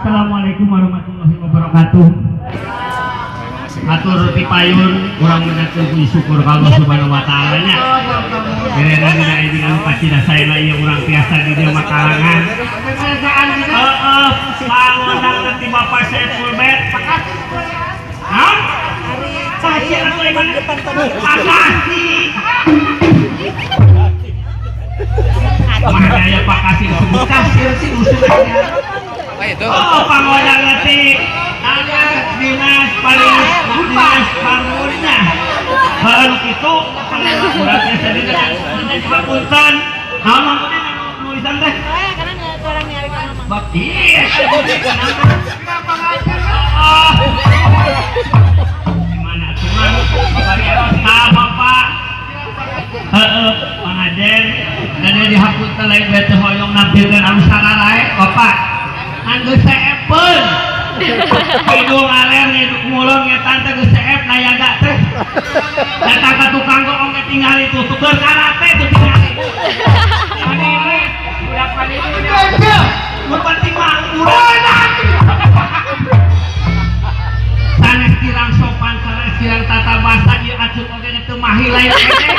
Assalamualaikum warahmatullahi wabarakatuh. Atur ti payun urang mengatur puji syukur ka Allah Subhanahu wa taala nya. Derena dina ini anu pacina saena ieu urang tiasa di dieu makalangan. Pangundang nanti Bapak Saiful Bet. Hah? Saksi atuh iman. Makasih. Mana ya Pak kasih kasih sih usulnya. Oh, pangundang nanti ada dinas panggurnya. Kalau gitu, udah biasa di Punten. Nama nulisan teh. Karena orang nyari ke mama. Bakti. Gimana cuman sama Pak. Pangaden dan dia dihapus lain bete hoyong nampilkan anu sararae Bapak. Anggeus seepeun. Hidung aler hidung mulung ngetan teh geus seep nayaga teh. Datang ka tukang gong ge tinggali tutukeun karate tuh tinggali. Panini udah panini aja. Nu penting mah urang. Sanes kirang sopan sanes kirang tata bahasa ieu acut oge teu mahil lain kene.